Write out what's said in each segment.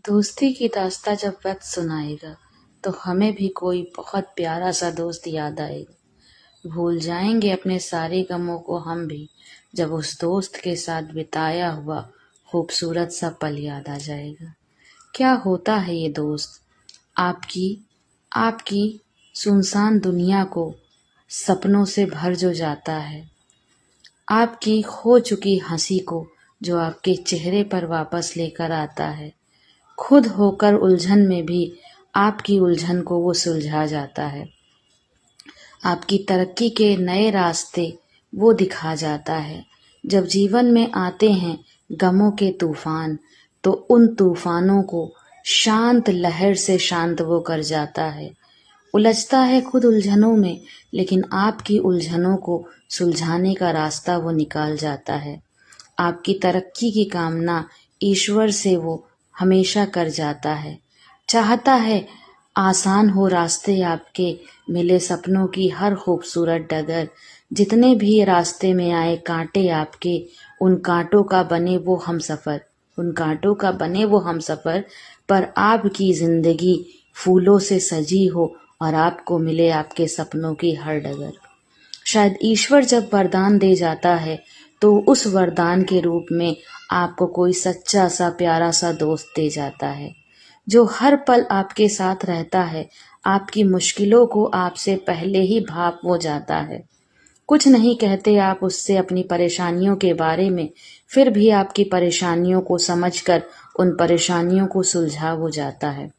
दोस्ती की दास्तां जब वक्त सुनाएगा तो हमें भी कोई बहुत प्यारा सा दोस्त याद आएगा। भूल जाएंगे अपने सारे गमों को हम भी जब उस दोस्त के साथ बिताया हुआ खूबसूरत सा पल याद आ जाएगा। क्या होता है ये दोस्त, आपकी आपकी सुनसान दुनिया को सपनों से भर जो जाता है, आपकी खो चुकी हंसी को जो आपके चेहरे पर वापस लेकर आता है। खुद होकर उलझन में भी आपकी उलझन को वो सुलझा जाता है। आपकी तरक्की के नए रास्ते वो दिखा जाता है। जब जीवन में आते हैं गमों के तूफान, तो उन तूफानों को शांत लहर से शांत वो कर जाता है। उलझता है खुद उलझनों में, लेकिन आपकी उलझनों को सुलझाने का रास्ता वो निकाल जाता है। आपकी तरक्की की कामना ईश्वर से वो हमेशा कर जाता है। चाहता है आसान हो रास्ते आपके, मिले सपनों की हर खूबसूरत डगर। जितने भी रास्ते में आए कांटे आपके, उन कांटों का बने वो हमसफर, उन कांटों का बने वो हमसफर। पर आपकी जिंदगी फूलों से सजी हो और आपको मिले आपके सपनों की हर डगर। शायद ईश्वर जब वरदान दे जाता है तो उस वरदान के रूप में आपको कोई सच्चा सा प्यारा सा दोस्त दे जाता है, जो हर पल आपके साथ रहता है। आपकी मुश्किलों को आपसे पहले ही भाप हो जाता है। कुछ नहीं कहते आप उससे अपनी परेशानियों के बारे में, फिर भी आपकी परेशानियों को समझकर उन परेशानियों को सुलझा हो जाता है।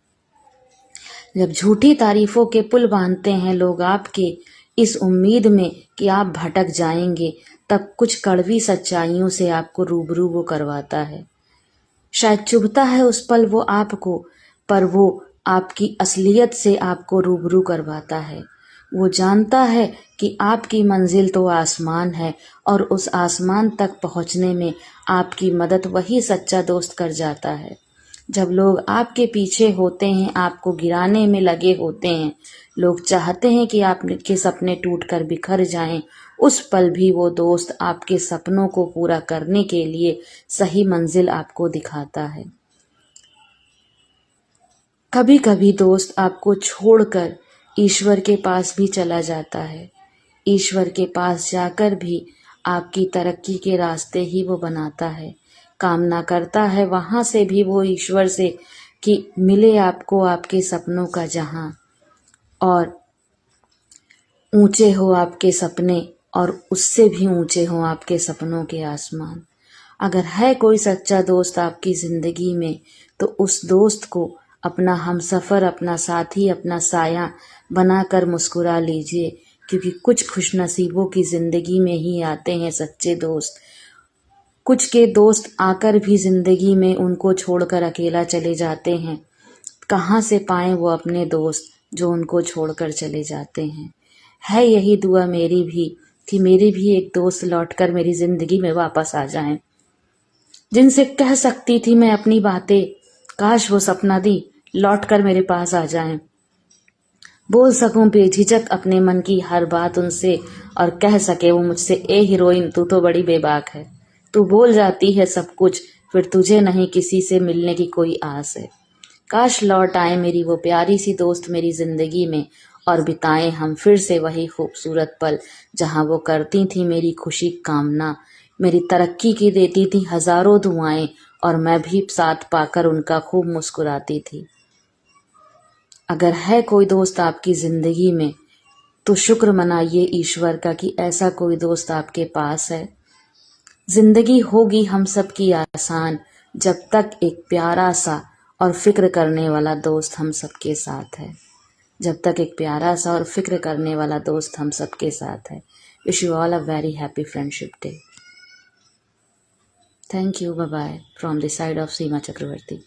जब झूठी तारीफों के पुल बांधते हैं लोग आपके, इस उम्मीद में कि आप भटक जाएंगे, तब कुछ कड़वी सच्चाइयों से आपको रूबरू वो करवाता है। शायद चुभता है उस पल वो आपको, पर वो आपकी असलियत से आपको रूबरू करवाता है। वो जानता है कि आपकी मंजिल तो आसमान है, और उस आसमान तक पहुंचने में आपकी मदद वही सच्चा दोस्त कर जाता है। जब लोग आपके पीछे होते हैं, आपको गिराने में लगे होते हैं, लोग चाहते हैं कि आपके सपने टूटकर बिखर जाएं, उस पल भी वो दोस्त आपके सपनों को पूरा करने के लिए सही मंजिल आपको दिखाता है। कभी कभी दोस्त आपको छोड़कर ईश्वर के पास भी चला जाता है। ईश्वर के पास जाकर भी आपकी तरक्की के रास्ते ही वो बनाता है। कामना करता है वहां से भी वो ईश्वर से कि मिले आपको आपके सपनों का जहां, और ऊंचे हो आपके सपने, और उससे भी ऊंचे हो आपके सपनों के आसमान। अगर है कोई सच्चा दोस्त आपकी जिंदगी में, तो उस दोस्त को अपना हमसफर, अपना साथी, अपना साया बनाकर मुस्कुरा लीजिए, क्योंकि कुछ खुशनसीबों की जिंदगी में ही आते हैं सच्चे दोस्त। कुछ के दोस्त आकर भी जिंदगी में उनको छोड़कर अकेला चले जाते हैं। कहाँ से पाएं वो अपने दोस्त जो उनको छोड़कर चले जाते हैं। है यही दुआ मेरी भी कि मेरी भी एक दोस्त लौटकर मेरी जिंदगी में वापस आ जाएं, जिनसे कह सकती थी मैं अपनी बातें। काश वो सपना दी लौटकर मेरे पास आ जाएं, बोल सकूं बेझिझक अपने मन की हर बात उनसे, और कह सके वो मुझसे, ए हीरोइन तू तो बड़ी बेबाक है, तू बोल जाती है सब कुछ, फिर तुझे नहीं किसी से मिलने की कोई आस है। काश लौट आए मेरी वो प्यारी सी दोस्त मेरी जिंदगी में, और बिताएं हम फिर से वही खूबसूरत पल, जहां वो करती थी मेरी खुशी कामना, मेरी तरक्की की देती थी हजारों दुआएं, और मैं भी साथ पाकर उनका खूब मुस्कुराती थी। अगर है कोई दोस्त आपकी जिंदगी में, तो शुक्र मनाइए ईश्वर का कि ऐसा कोई दोस्त आपके पास है। जिंदगी होगी हम सब की आसान, जब तक एक प्यारा सा और फिक्र करने वाला दोस्त हम सबके साथ है। जब तक एक प्यारा सा और फिक्र करने वाला दोस्त हम सबके साथ है। Wish you all a very happy friendship day. Thank you, bye bye from the side of Seema Chakraborty.